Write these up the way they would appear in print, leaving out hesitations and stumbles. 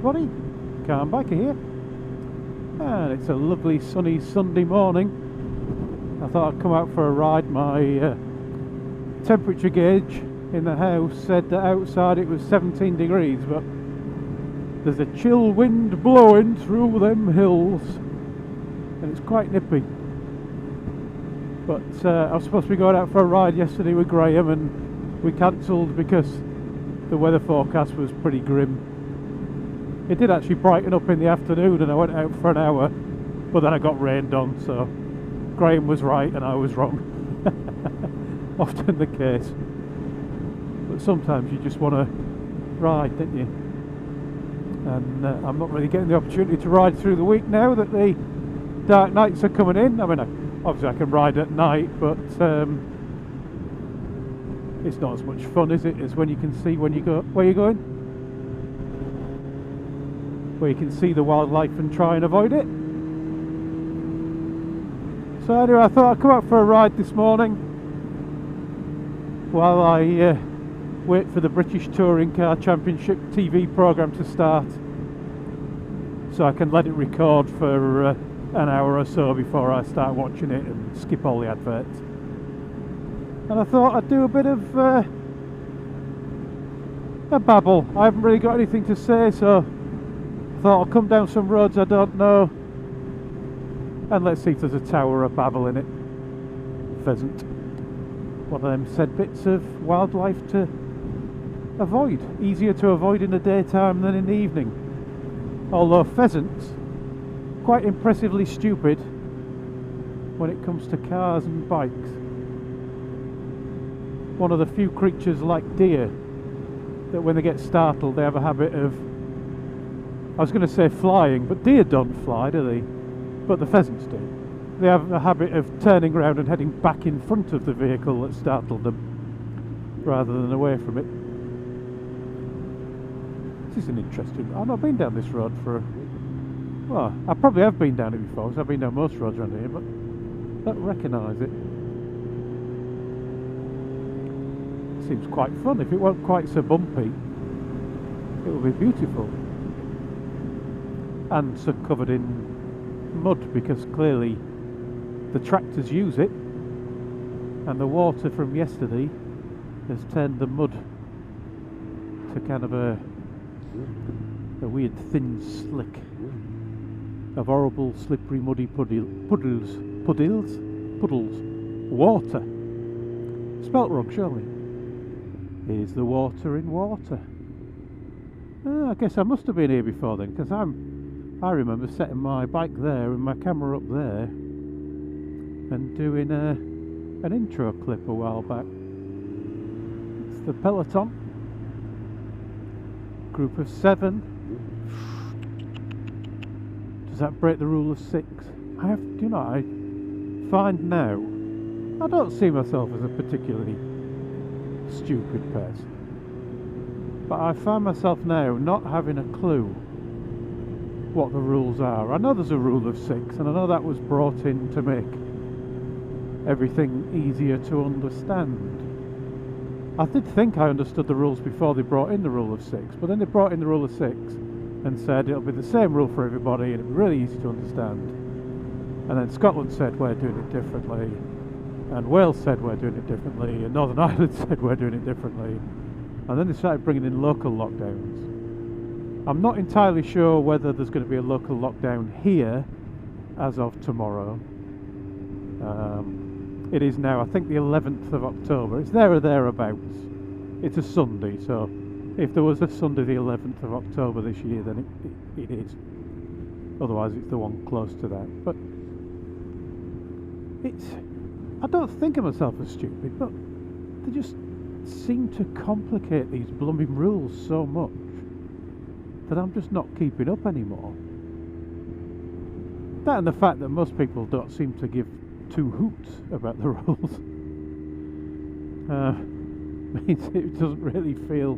everybody, Calm Biker here, and it's a lovely sunny Sunday morning. I thought I'd come out for a ride. My temperature gauge in the house said that outside it was 17 degrees, but there's a chill wind blowing through them hills and it's quite nippy. But I was supposed to be going out for a ride yesterday with Graham, and we cancelled because the weather forecast was pretty grim. It did actually brighten up in the afternoon and I went out for an hour, but then I got rained on, so Graham was right and I was wrong. Often the case. But sometimes you just want to ride, don't you? And I'm not really getting the opportunity to ride through the week now that the dark nights are coming in. I mean, obviously I can ride at night, but it's not as much fun, is it, as when you can see when you go where you're going, where you can see the wildlife and try and avoid it. So anyway, I thought I'd come out for a ride this morning while I wait for the British Touring Car Championship TV programme to start, so I can let it record for an hour or so before I start watching it and skip all the adverts. And I thought I'd do a bit of a babble. I haven't really got anything to say, so I thought I'll come down some roads I don't know and let's see if there's a tower or Babble in it. Pheasant. One of them said bits of wildlife to avoid. Easier to avoid in the daytime than in the evening. Although pheasants, quite impressively stupid when it comes to cars and bikes. One of the few creatures like deer that when they get startled they have a habit of, I was going to say flying, but deer don't fly, do they? But the pheasants do. They have a habit of turning around and heading back in front of the vehicle that startled them rather than away from it. This is an interesting... I've not been down this road for... Well, I probably have been down it before, because I've been down most roads around here, but I don't recognise it. Seems quite fun. If it weren't quite so bumpy, it would be beautiful. And so covered in mud, because clearly the tractors use it, and the water from yesterday has turned the mud to kind of a weird thin slick of horrible slippery muddy puddles, water. Spelt wrong, surely. Is the water in water? I guess I must have been here before then, because I remember setting my bike there and my camera up there and doing an intro clip a while back. It's the peloton, group of 7. Does that break the rule of 6? I find now I don't see myself as a particularly stupid person, but I find myself now not having a clue what the rules are. I know there's a rule of 6, and I know that was brought in to make everything easier to understand. I did think I understood the rules before they brought in the rule of 6, but then they brought in the rule of 6 and said it'll be the same rule for everybody and it'll be really easy to understand. And then Scotland said we're doing it differently, and Wales said we're doing it differently, and Northern Ireland said we're doing it differently, and then they started bringing in local lockdowns. I'm not entirely sure whether there's going to be a local lockdown here as of tomorrow. It is now, I think, the 11th of October. It's there or thereabouts. It's a Sunday, so if there was a Sunday the 11th of October this year, then it is. Otherwise it's the one close to that. But I don't think of myself as stupid, but they just seem to complicate these blooming rules so much that I'm just not keeping up anymore. That and the fact that most people don't seem to give two hoots about the rules means it doesn't really feel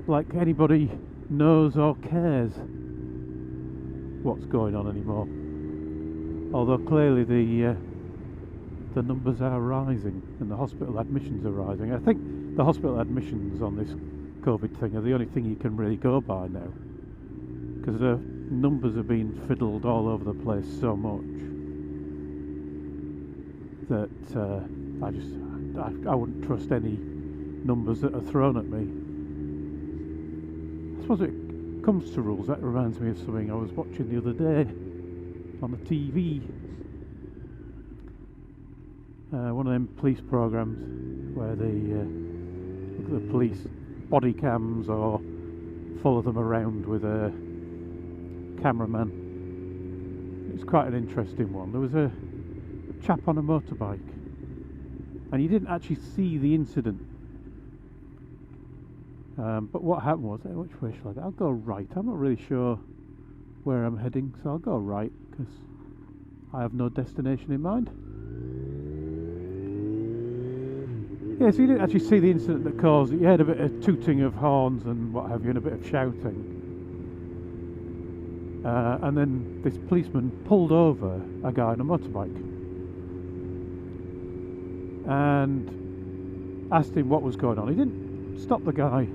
like anybody knows or cares what's going on anymore. Although clearly the numbers are rising and the hospital admissions are rising. I think the hospital admissions on this COVID thing are the only thing you can really go by now, because the numbers have been fiddled all over the place so much that I wouldn't trust any numbers that are thrown at me. I suppose it comes to rules, that reminds me of something I was watching the other day on the TV. One of them police programs where they look at the police body cams or follow them around with a cameraman. It's quite an interesting one. There was a chap on a motorbike and he didn't actually see the incident. But what happened was, which way shall I go? I'll go right. I'm not really sure where I'm heading, so I'll go right because I have no destination in mind. Yeah, so you didn't actually see the incident that caused it. You heard a bit of tooting of horns and what have you, and a bit of shouting. And then this policeman pulled over a guy on a motorbike and asked him what was going on. He didn't stop the guy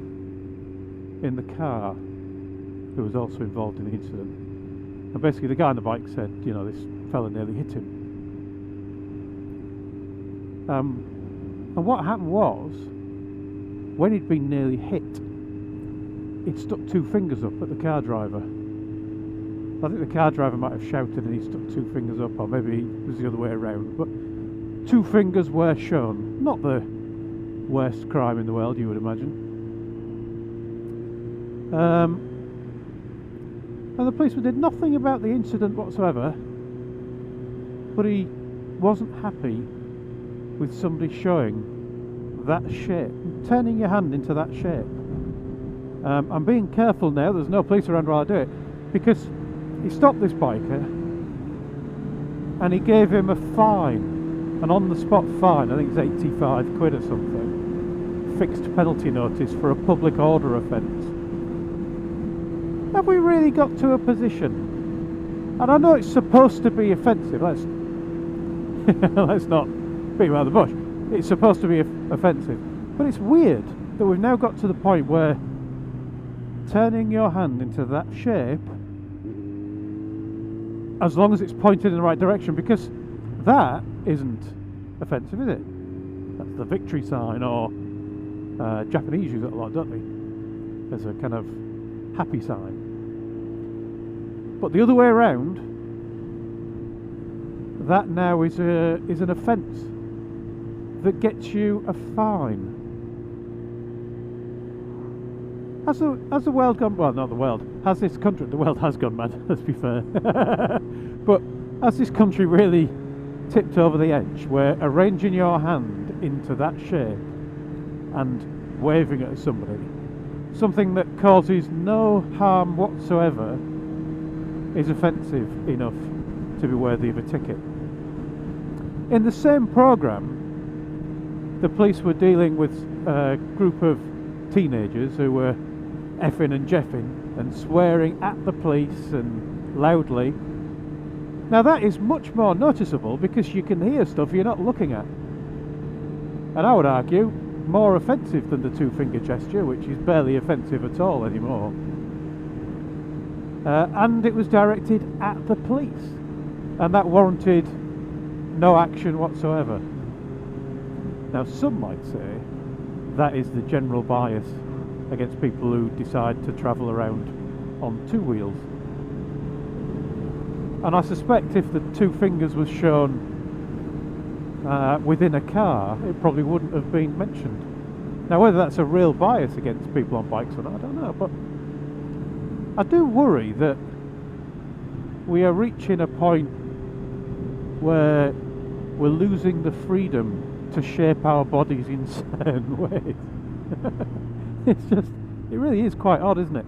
in the car who was also involved in the incident. And basically the guy on the bike said, you know, this fella nearly hit him. And what happened was, when he'd been nearly hit, he'd stuck two fingers up at the car driver. I think the car driver might have shouted and he stuck two fingers up, or maybe it was the other way around. But two fingers were shown. Not the worst crime in the world, you would imagine. And the policeman did nothing about the incident whatsoever, but he wasn't happy with somebody showing that shape, turning your hand into that shape. I'm being careful now, there's no police around while I do it, because he stopped this biker and he gave him a fine, an on-the-spot fine. I think it's 85 quid or something, fixed penalty notice for a public order offence. Have we really got to a position, and I know it's supposed to be offensive, let's not beat around the bush, it's supposed to be offensive, but it's weird that we've now got to the point where turning your hand into that shape, as long as it's pointed in the right direction, because that isn't offensive, is it? That's the victory sign, or Japanese use it a lot, don't they, as a kind of happy sign. But the other way around, that now is an offence that gets you a fine. Has the world gone, well, not the world, has this country, the world has gone mad, let's be fair, but has this country really tipped over the edge where arranging your hand into that shape and waving it at somebody, something that causes no harm whatsoever, is offensive enough to be worthy of a ticket? In the same programme, the police were dealing with a group of teenagers who were effing and jeffing and swearing at the police and loudly. Now that is much more noticeable because you can hear stuff you're not looking at. And I would argue more offensive than the two-finger gesture, which is barely offensive at all anymore. And it was directed at the police, and that warranted no action whatsoever. Now some might say that is the general bias against people who decide to travel around on two wheels. And I suspect if the two fingers was shown within a car, it probably wouldn't have been mentioned. Now whether that's a real bias against people on bikes or not, I don't know, but I do worry that we are reaching a point where we're losing the freedom to shape our bodies in certain ways. It's just, it really is quite odd, isn't it?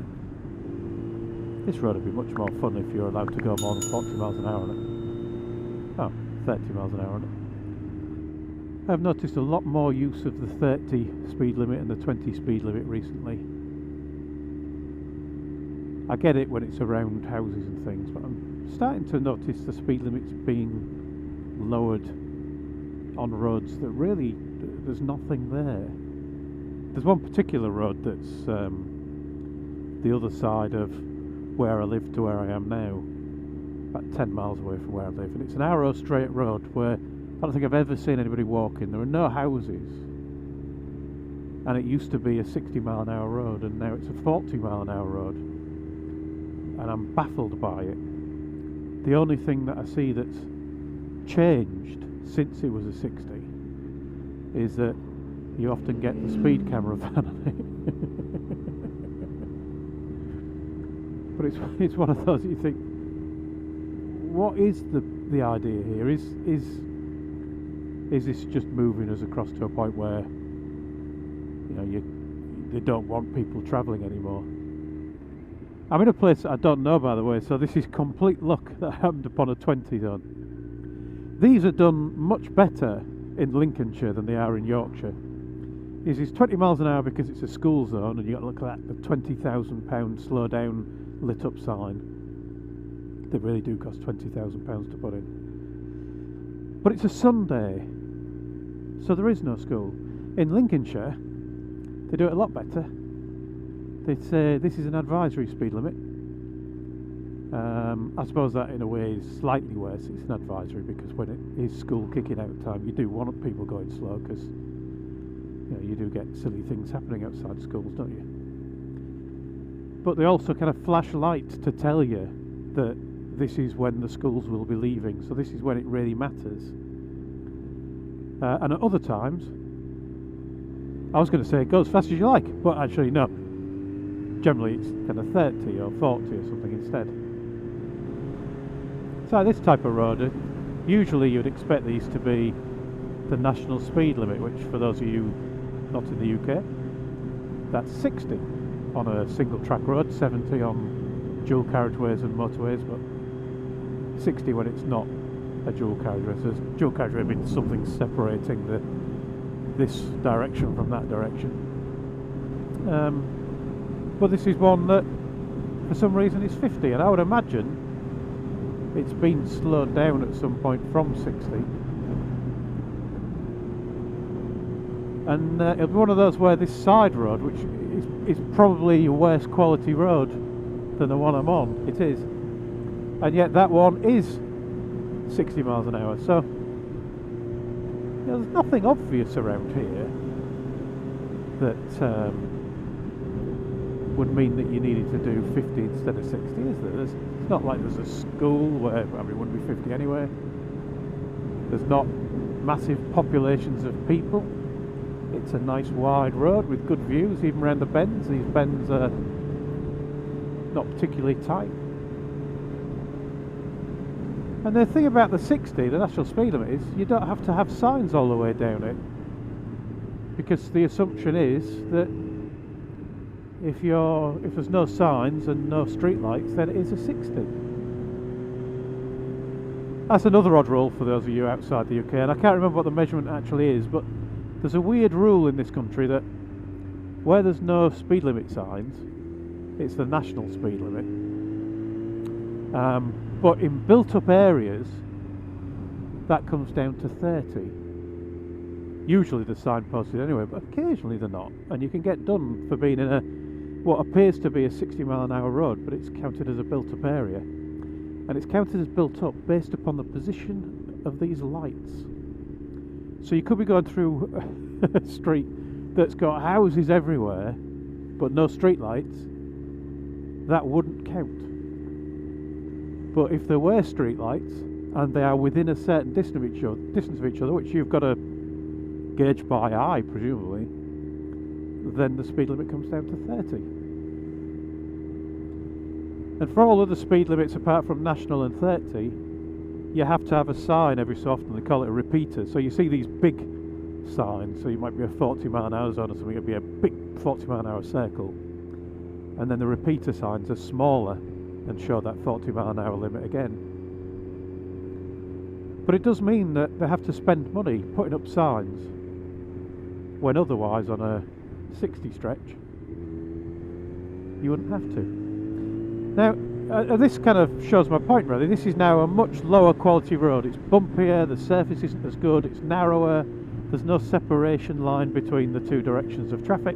This road would be much more fun if you're allowed to go more than 40 miles an hour on it. Oh, 30 miles an hour on it. I've noticed a lot more use of the 30 speed limit and the 20 speed limit recently. I get it when it's around houses and things, but I'm starting to notice the speed limits being lowered on roads that really, there's nothing there. there's one particular road that's the other side of where I live to where I am now, about 10 miles away from where I live, and it's a narrow straight road where I don't think I've ever seen anybody walking. There are no houses, and it used to be a 60-mile-an-hour road, and now it's a 40-mile-an-hour road, and I'm baffled by it. The only thing that I see that's changed since it was a 60 is that you often get the speed camera van on it. But it's one of those that you think, what is the idea here? Is this just moving us across to a point where, you know, they don't want people travelling anymore? I'm in a place that I don't know, by the way, so this is complete luck that I happened upon a 20 zone. These are done much better in Lincolnshire than they are in Yorkshire. This is 20 miles an hour because it's a school zone, and you've got to look at that, the £20,000 slow down lit up sign. They really do cost £20,000 to put in. But it's a Sunday, so there is no school. In Lincolnshire, they do it a lot better. They say this is an advisory speed limit. I suppose that in a way is slightly worse. It's an advisory because when it is school kicking out time, you do want people going slow because, you know, you do get silly things happening outside schools, don't you? But they also kind of flash lights to tell you that this is when the schools will be leaving, so this is when it really matters. And at other times, I was going to say go as fast as you like, but actually no. Generally it's kind of 30 or 40 or something instead. So this type of road, usually you'd expect these to be the national speed limit, which for those of you not in the UK, that's 60 on a single track road, 70 on dual carriageways and motorways, but 60 when it's not a dual carriageway. So dual carriageway means something separating this direction from that direction. But this is one that for some reason is 50, and I would imagine it's been slowed down at some point from 60. And it'll be one of those where this side road, which is probably a worse quality road than the one I'm on, it is, and yet that one is 60 miles an hour, so you know, there's nothing obvious around here that would mean that you needed to do 50 instead of 60, is there? It's not like there's a school where, I mean, it wouldn't be 50 anyway. There's not massive populations of people. It's a nice wide road with good views, even around the bends. These bends are not particularly tight. And the thing about the 60, the national speed limit, is you don't have to have signs all the way down it, because the assumption is that if there's no signs and no street lights, then it is a 60. That's another odd rule for those of you outside the UK, and I can't remember what the measurement actually is, but there's a weird rule in this country that where there's no speed limit signs, it's the national speed limit. But in built-up areas, that comes down to 30. Usually they're signposted anyway, but occasionally they're not, and you can get done for being in what appears to be a 60 mile an hour road, but it's counted as a built-up area, and it's counted as built up based upon the position of these lights. So you could be going through a street that's got houses everywhere but no street lights. That wouldn't count. But if there were street lights and they are within a certain distance of each other, which you've got to gauge by eye presumably, then the speed limit comes down to 30. And for all other speed limits apart from national and 30, you have to have a sign every so often. They call it a repeater. So you see these big signs, so you might be a 40 mile an hour zone or something, it'll be a big 40 mile an hour circle, and then the repeater signs are smaller and show that 40 mile an hour limit again. But it does mean that they have to spend money putting up signs when otherwise on a 60 stretch you wouldn't have to. Now this kind of shows my point really. This is now a much lower quality road. It's bumpier, the surface isn't as good, it's narrower, There's no separation line between the two directions of traffic.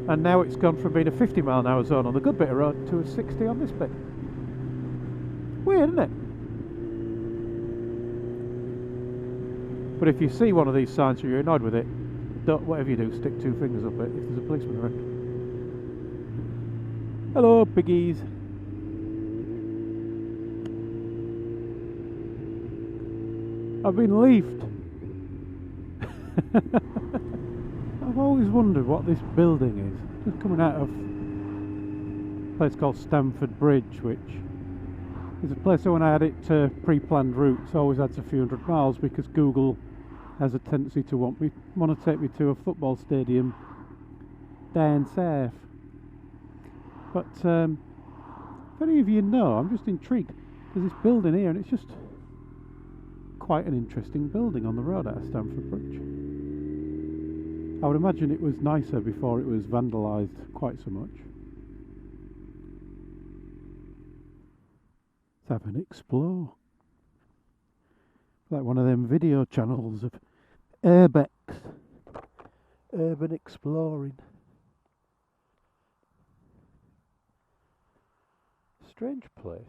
And now it's gone from being a 50-mile-an-hour zone on the good bit of road to a 60 on this bit. Weird, isn't it? But if you see one of these signs and you're annoyed with it, don't, whatever you do, stick two fingers up it if there's a policeman around. Hello, piggies. I've been leafed. I've always wondered what this building is. Just coming out of a place called Stamford Bridge, which is a place that when I had it pre-planned routes, always adds a few hundred miles because Google has a tendency to want to take me to a football stadium down south. But if any of you know, I'm just intrigued. There's this building here, and it's just quite an interesting building on the road out of Stamford Bridge. I would imagine it was nicer before it was vandalised quite so much. Let's have an explore. Like one of them video channels of urbex, urban exploring. Strange place.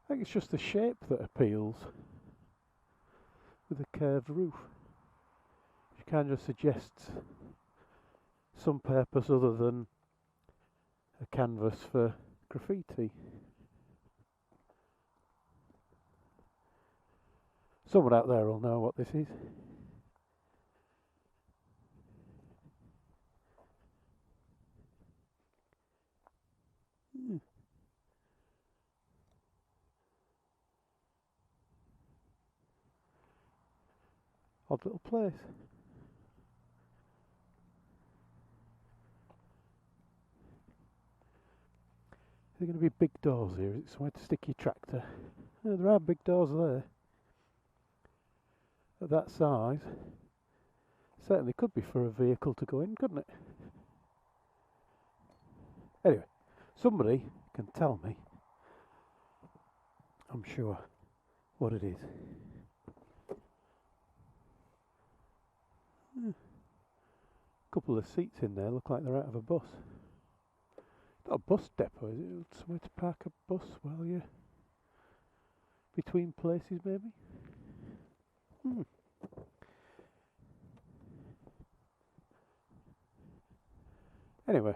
I think it's just the shape that appeals, with a curved roof. Which kind of suggests some purpose other than a canvas for graffiti. Someone out there will know what this is. Odd little place. Are there going to be big doors here? Is it somewhere to stick your tractor? Yeah, there are big doors there. At that size, certainly could be for a vehicle to go in, couldn't it? Anyway, somebody can tell me, I'm sure, what it is. A couple of seats in there look like they're out of a bus. Not a bus depot, is it? Somewhere to park a bus while you're between places, maybe? Anyway,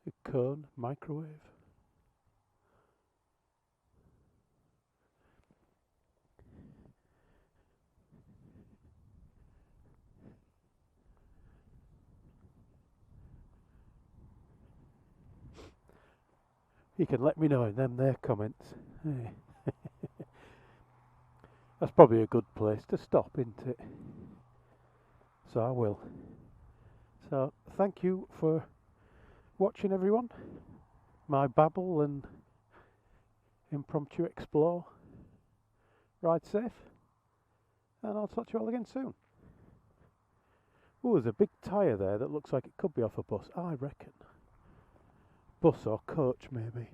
a cone microwave. You can let me know in them there comments. Hey. That's probably a good place to stop, isn't it? So I will. So thank you for watching, everyone. My babble and impromptu explore. Ride safe. And I'll talk to you all again soon. Oh, there's a big tyre there that looks like it could be off a bus, I reckon. Bus or coach, maybe.